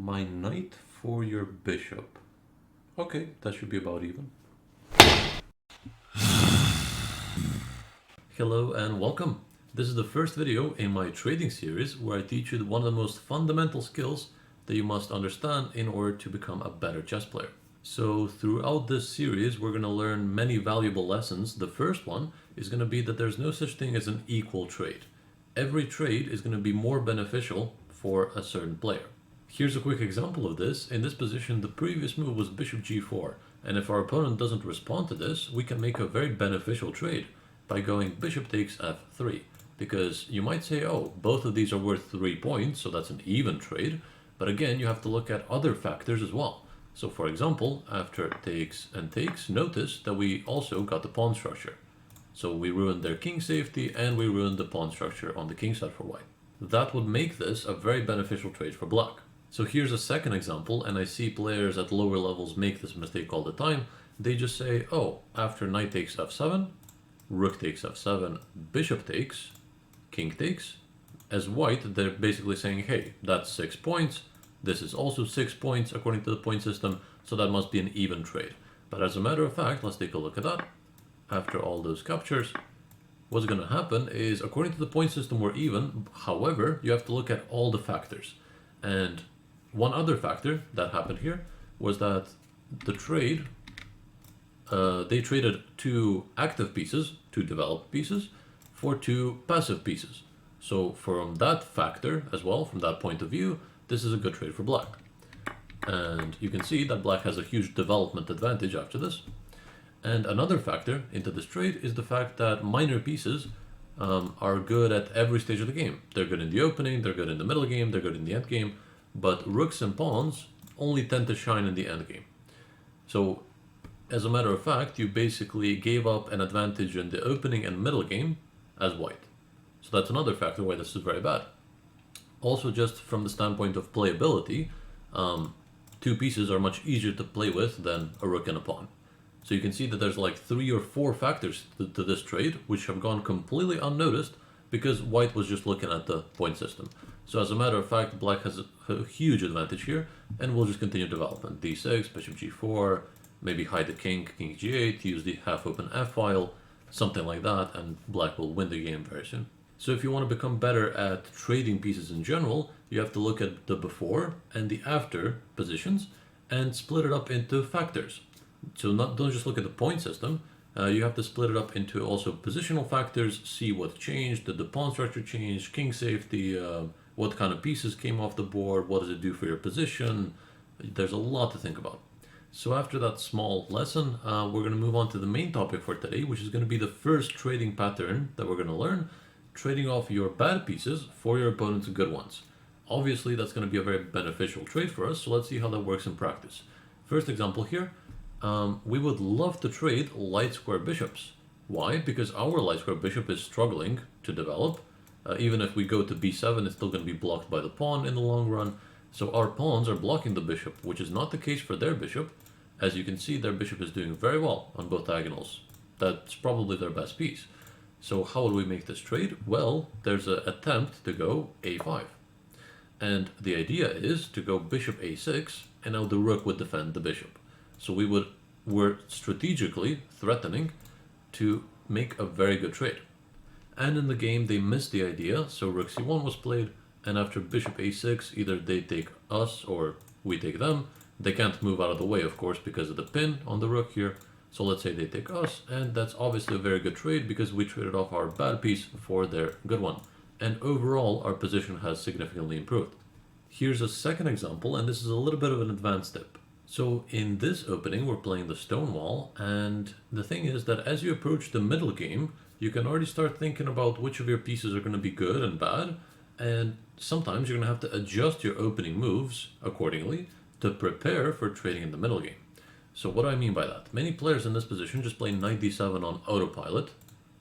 my knight for your bishop. Okay, that should be about even. Hello and welcome. This is the first video in my trading series where I teach you one of the most fundamental skills that you must understand in order to become a better chess player. So throughout this series, we're going to learn many valuable lessons. The first one is going to be that there's no such thing as an equal trade. Every trade is going to be more beneficial for a certain player. Here's a quick example of this. In this position, the previous move was bishop g4. And if our opponent doesn't respond to this, we can make a very beneficial trade by going bishop takes f3. Because you might say, oh, both of these are worth 3 points, so that's an even trade. But again, you have to look at other factors as well. So for example, after takes and takes, notice that we also got the pawn structure. So we ruined their king safety and we ruined the pawn structure on the king side for white. That would make this a very beneficial trade for black. So here's a second example, and I see players at lower levels make this mistake all the time. They just say, oh, after knight takes f7, rook takes f7, bishop takes, king takes. As white, they're basically saying, hey, that's 6 points. This is also 6 points according to the point system, so that must be an even trade. But as a matter of fact, let's take a look at that. After all those captures, what's going to happen is, according to the point system, we're even. However, you have to look at all the factors. And one other factor that happened here was that the trade, they traded 2 active pieces, 2 developed pieces, for 2 passive pieces. So from that factor as well, from that point of view, this is a good trade for black. And you can see that black has a huge development advantage after this. And another factor into this trade is the fact that minor pieces are good at every stage of the game. They're good in the opening, they're good in the middle game, they're good in the end game, but rooks and pawns only tend to shine in the end game. So as a matter of fact, you basically gave up an advantage in the opening and middle game as white. So that's another factor why this is very bad. Also, just from the standpoint of playability, 2 pieces are much easier to play with than a rook and a pawn. So you can see that there's like 3 or 4 factors to this trade, which have gone completely unnoticed because white was just looking at the point system. So as a matter of fact, black has a huge advantage here, and we'll just continue development. d6, bishop g4, maybe hide the king, king g8, use the half-open f-file, something like that, and black will win the game very soon. So if you want to become better at trading pieces in general, you have to look at the before and the after positions and split it up into factors. So don't just look at the point system, you have to split it up into also positional factors, see what changed, did the pawn structure change, king safety, what kind of pieces came off the board, what does it do for your position. There's a lot to think about. So after that small lesson, we're going to move on to the main topic for today, which is going to be the first trading pattern that we're going to learn, trading off your bad pieces for your opponent's good ones. Obviously, that's going to be a very beneficial trade for us, so let's see how that works in practice. First example here. We would love to trade light square bishops. Why? Because our light square bishop is struggling to develop. Even if we go to b7, it's still going to be blocked by the pawn in the long run. So our pawns are blocking the bishop, which is not the case for their bishop. As you can see, their bishop is doing very well on both diagonals. That's probably their best piece. So how would we make this trade? Well, there's an attempt to go a5. And the idea is to go bishop a6, and now the rook would defend the bishop. So we're strategically threatening to make a very good trade. And in the game, they missed the idea, so rook c1 was played, and after bishop a6, either they take us or we take them. They can't move out of the way, of course, because of the pin on the rook here. So let's say they take us, and that's obviously a very good trade because we traded off our bad piece for their good one. And overall, our position has significantly improved. Here's a second example, and this is a little bit of an advanced tip. So in this opening, we're playing the stone wall, and the thing is that as you approach the middle game, you can already start thinking about which of your pieces are going to be good and bad, and sometimes you're going to have to adjust your opening moves accordingly to prepare for trading in the middle game. So what do I mean by that? Many players in this position just play knight d7 on autopilot,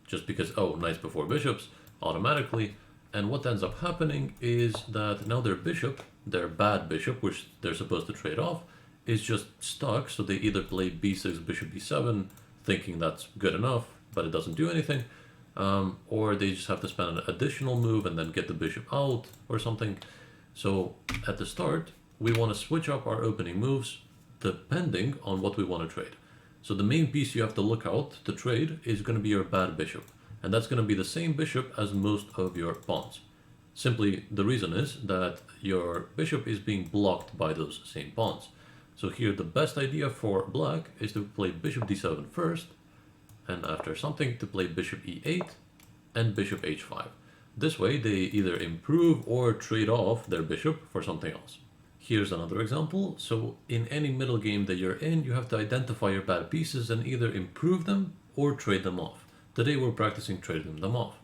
just because, oh, knights before bishops, automatically, and what ends up happening is that now their bishop, their bad bishop, which they're supposed to trade off, is just stuck, so they either play b6, bishop b7, thinking that's good enough, but it doesn't do anything, or they just have to spend an additional move and then get the bishop out or something. So at the start, we want to switch up our opening moves depending on what we want to trade. So the main piece you have to look out to trade is going to be your bad bishop. And that's going to be the same bishop as most of your pawns. Simply, the reason is that your bishop is being blocked by those same pawns. So here the best idea for black is to play bishop d7 first, and after something to play bishop e8 and bishop h5. This way they either improve or trade off their bishop for something else. Here's another example. So in any middle game that you're in, you have to identify your bad pieces and either improve them or trade them off. Today we're practicing trading them off.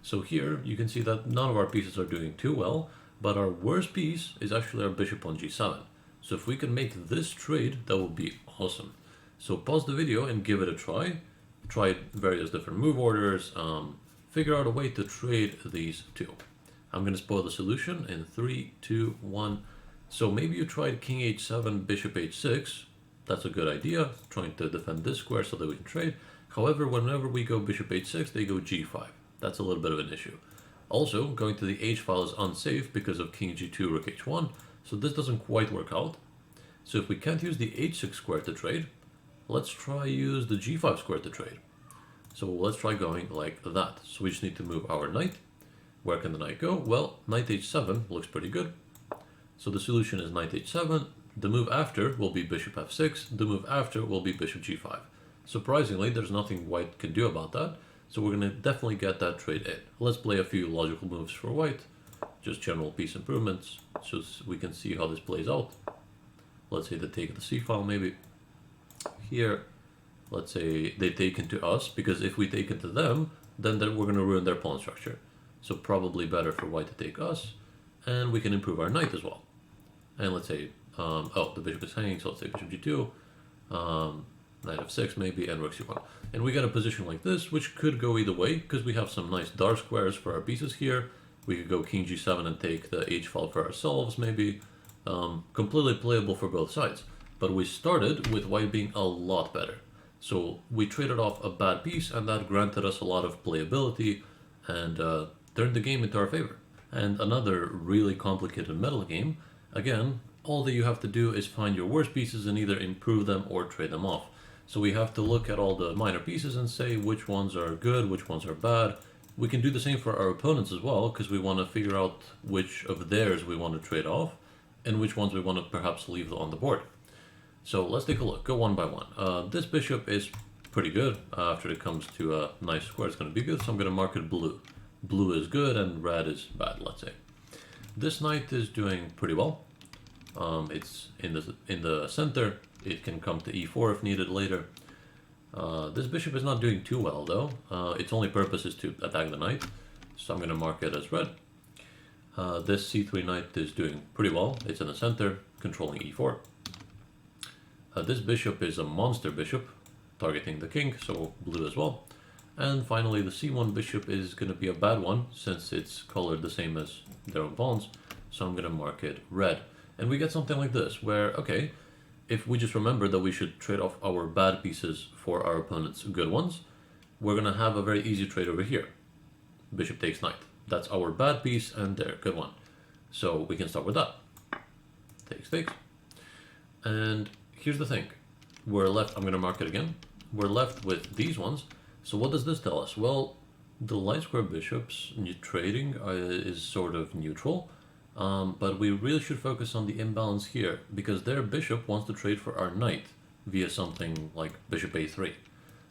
So here you can see that none of our pieces are doing too well, but our worst piece is actually our bishop on g7. So if we can make this trade, that would be awesome. So pause the video and give it a try. Try various different move orders, figure out a way to trade these two. I'm going to spoil the solution in 3, 2, 1. So maybe you tried king h7, bishop h6. That's a good idea, trying to defend this square so that we can trade. However, whenever we go bishop h6, they go g5. That's a little bit of an issue. Also, going to the h file is unsafe because of king g2, rook h1, so this doesn't quite work out. So if we can't use the h6 square to trade, let's try use the g5 square to trade. So let's try going like that. So we just need to move our knight. Where can the knight go? Well, knight h7 looks pretty good. So the solution is knight h7. The move after will be bishop f6. The move after will be bishop g5. Surprisingly, there's nothing white can do about that, so we're going to definitely get that trade in. Let's play a few logical moves for white, just general piece improvements, so we can see how this plays out. Let's say they take the c file maybe. Here, let's say they take into us, because if we take into them, then we're going to ruin their pawn structure. So probably better for white to take us, and we can improve our knight as well. And let's say, oh, the bishop is hanging, so let's say bishop g2. Knight f6 maybe, and rook c1. And we get a position like this, which could go either way, because we have some nice dark squares for our pieces here. We could go king g7 and take the h file for ourselves, maybe. Completely playable for both sides. But we started with white being a lot better. So we traded off a bad piece, and that granted us a lot of playability, and turned the game into our favor. And another really complicated metal game, again, all that you have to do is find your worst pieces and either improve them or trade them off. So we have to look at all the minor pieces and say which ones are good, which ones are bad. We can do the same for our opponents as well, because we want to figure out which of theirs we want to trade off and which ones we want to perhaps leave on the board. So let's take a look, go one by one. This bishop is pretty good. After it comes to a nice square, it's going to be good, so I'm going to mark it blue. Blue is good and red is bad, let's say. This knight is doing pretty well. It's in the center. It can come to e4 if needed later. This bishop is not doing too well though. Its only purpose is to attack the knight, so I'm going to mark it as red. This c3 knight is doing pretty well. It's in the center, controlling e4. This bishop is a monster bishop, targeting the king, so blue as well. And finally the c1 bishop is going to be a bad one, since it's colored the same as their own pawns, so I'm going to mark it red. And we get something like this, where, okay, if we just remember that we should trade off our bad pieces for our opponent's good ones, we're going to have a very easy trade over here. Bishop takes knight. That's our bad piece and their good one. So we can start with that. Takes. And here's the thing. We're left, I'm going to mark it again. We're left with these ones. So what does this tell us? Well, the light square bishops trading is sort of neutral. But we really should focus on the imbalance here, because their bishop wants to trade for our knight via something like bishop a3.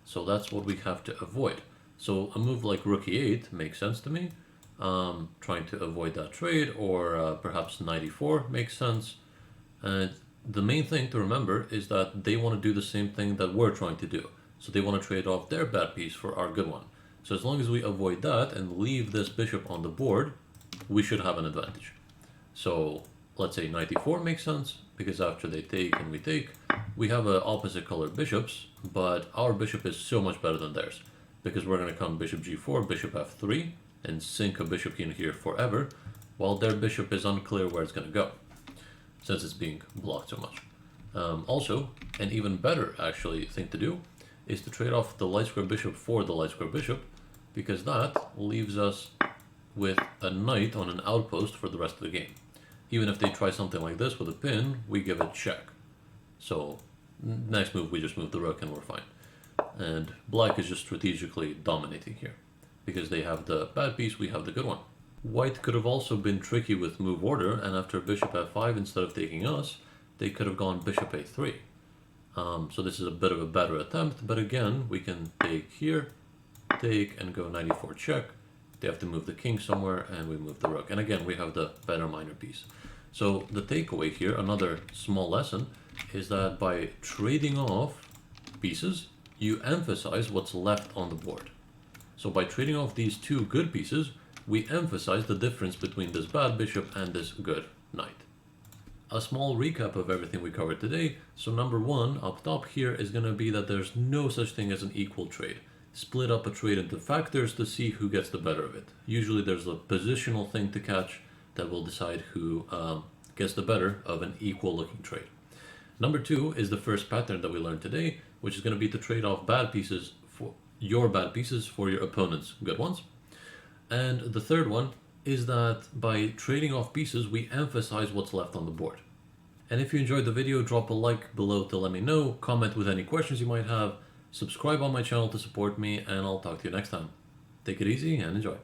So that's what we have to avoid. So a move like rook e8 makes sense to me, trying to avoid that trade, or perhaps knight e4 makes sense. And the main thing to remember is that they want to do the same thing that we're trying to do. So they want to trade off their bad piece for our good one. So as long as we avoid that and leave this bishop on the board, we should have an advantage. So let's say knight e4 makes sense, because after they take and we take, we have opposite colored bishops, but our bishop is so much better than theirs, because we're going to come bishop g4, bishop f3, and sink a bishop in here forever, while their bishop is unclear where it's going to go, since it's being blocked so much. Also, an even better actually thing to do is to trade off the light square bishop for the light square bishop, because that leaves us with a knight on an outpost for the rest of the game. Even if they try something like this with a pin, we give it check. So next move we just move the rook and we're fine. And black is just strategically dominating here. Because they have the bad piece, we have the good one. White could have also been tricky with move order, and after bishop f5, instead of taking us, they could have gone bishop a3. So this is a bit of a better attempt, but again, we can take here, take and go 94 check. They have to move the king somewhere, and we move the rook. And again, we have the better minor piece. So the takeaway here, another small lesson, is that by trading off pieces, you emphasize what's left on the board. So by trading off these two good pieces, we emphasize the difference between this bad bishop and this good knight. A small recap of everything we covered today. So number one, up top here, is going to be that there's no such thing as an equal trade. Split up a trade into factors to see who gets the better of it. Usually there's a positional thing to catch that will decide who gets the better of an equal looking trade. Number two is the first pattern that we learned today, which is going to be to trade off bad pieces for your bad pieces for your opponent's good ones. And the third one is that by trading off pieces, we emphasize what's left on the board. And if you enjoyed the video, drop a like below to let me know, comment with any questions you might have, subscribe on my channel to support me, and I'll talk to you next time. Take it easy and enjoy.